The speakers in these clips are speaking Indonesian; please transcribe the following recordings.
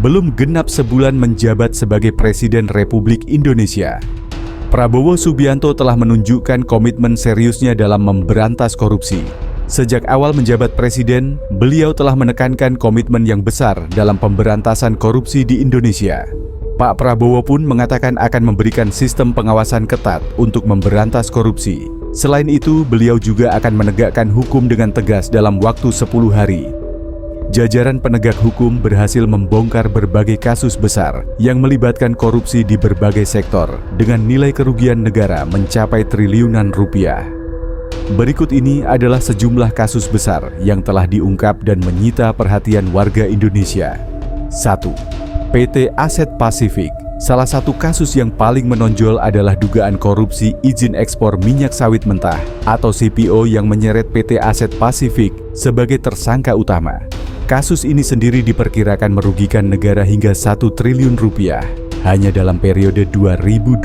belum genap sebulan menjabat sebagai Presiden Republik Indonesia, Prabowo Subianto telah menunjukkan komitmen seriusnya dalam memberantas korupsi. Sejak awal menjabat presiden, beliau telah menekankan komitmen yang besar dalam pemberantasan korupsi di Indonesia. Pak Prabowo pun mengatakan akan memberikan sistem pengawasan ketat untuk memberantas korupsi. Selain itu, beliau juga akan menegakkan hukum dengan tegas dalam waktu 10 hari. Jajaran penegak hukum berhasil membongkar berbagai kasus besar yang melibatkan korupsi di berbagai sektor dengan nilai kerugian negara mencapai triliunan rupiah. Berikut ini adalah sejumlah kasus besar yang telah diungkap dan menyita perhatian warga Indonesia. 1. PT Aset Pasifik. Salah satu kasus yang paling menonjol adalah dugaan korupsi izin ekspor minyak sawit mentah atau CPO yang menyeret PT Aset Pasifik sebagai tersangka utama. Kasus ini sendiri diperkirakan merugikan negara hingga 1 triliun rupiah hanya dalam periode 2021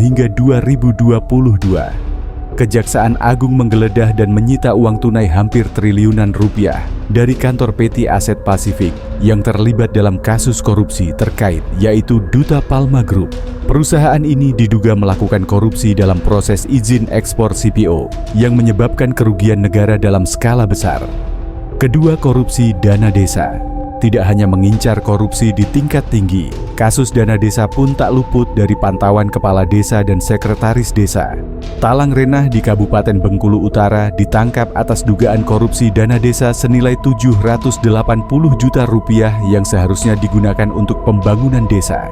hingga 2022. Kejaksaan Agung menggeledah dan menyita uang tunai hampir triliunan rupiah dari kantor PT Aset Pasifik yang terlibat dalam kasus korupsi terkait, yaitu Duta Palma Group. Perusahaan ini diduga melakukan korupsi dalam proses izin ekspor CPO yang menyebabkan kerugian negara dalam skala besar. Kedua, korupsi dana desa. Tidak hanya mengincar korupsi di tingkat tinggi, kasus dana desa pun tak luput dari pantauan kepala desa dan sekretaris desa. Talang Renah di Kabupaten Bengkulu Utara ditangkap atas dugaan korupsi dana desa senilai 780 juta rupiah yang seharusnya digunakan untuk pembangunan desa.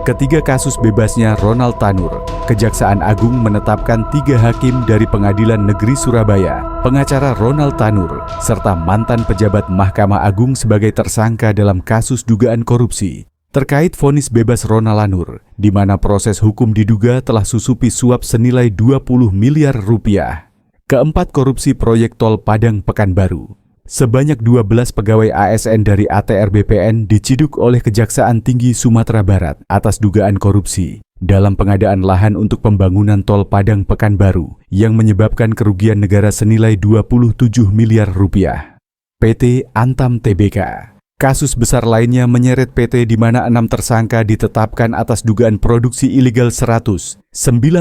Ketiga kasus bebasnya Ronald Tanur, Kejaksaan Agung menetapkan 3 hakim dari Pengadilan Negeri Surabaya, pengacara Ronald Tanur, serta mantan pejabat Mahkamah Agung sebagai tersangka dalam kasus dugaan korupsi. Terkait vonis bebas Ronald Tanur, di mana proses hukum diduga telah susupi suap senilai 20 miliar rupiah. Keempat, korupsi proyek tol Padang Pekanbaru. Sebanyak 12 pegawai ASN dari ATR BPN diciduk oleh Kejaksaan Tinggi Sumatera Barat atas dugaan korupsi dalam pengadaan lahan untuk pembangunan tol Padang Pekanbaru yang menyebabkan kerugian negara senilai 27 miliar rupiah. PT Antam Tbk. Kasus besar lainnya menyeret PT di mana 6 tersangka ditetapkan atas dugaan produksi ilegal 109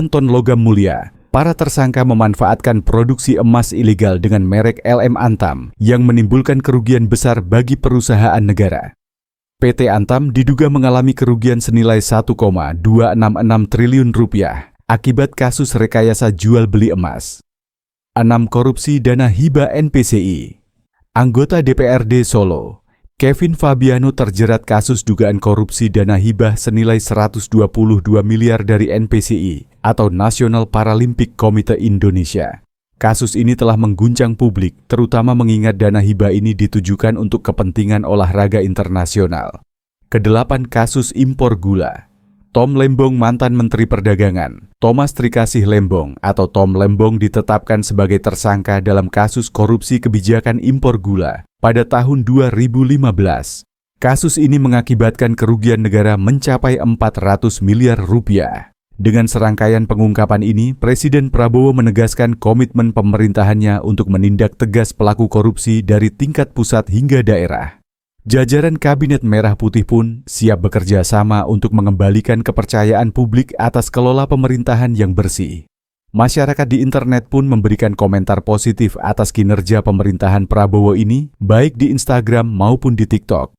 ton logam mulia. Para tersangka memanfaatkan produksi emas ilegal dengan merek LM Antam yang menimbulkan kerugian besar bagi perusahaan negara. PT Antam diduga mengalami kerugian senilai 1,266 triliun rupiah akibat kasus rekayasa jual beli emas. 6. Korupsi dana hibah NPCI. Anggota DPRD Solo, Kevin Fabiano terjerat kasus dugaan korupsi dana hibah senilai 122 miliar dari NPCI atau National Paralympic Committee Indonesia. Kasus ini telah mengguncang publik, terutama mengingat dana hibah ini ditujukan untuk kepentingan olahraga internasional. Kedelapan, kasus impor gula. Tom Lembong, mantan Menteri Perdagangan, Thomas Trikasih Lembong atau Tom Lembong ditetapkan sebagai tersangka dalam kasus korupsi kebijakan impor gula pada tahun 2015. Kasus ini mengakibatkan kerugian negara mencapai 400 miliar rupiah. Dengan serangkaian pengungkapan ini, Presiden Prabowo menegaskan komitmen pemerintahannya untuk menindak tegas pelaku korupsi dari tingkat pusat hingga daerah. Jajaran Kabinet Merah Putih pun siap bekerja sama untuk mengembalikan kepercayaan publik atas kelola pemerintahan yang bersih. Masyarakat di internet pun memberikan komentar positif atas kinerja pemerintahan Prabowo ini, baik di Instagram maupun di TikTok.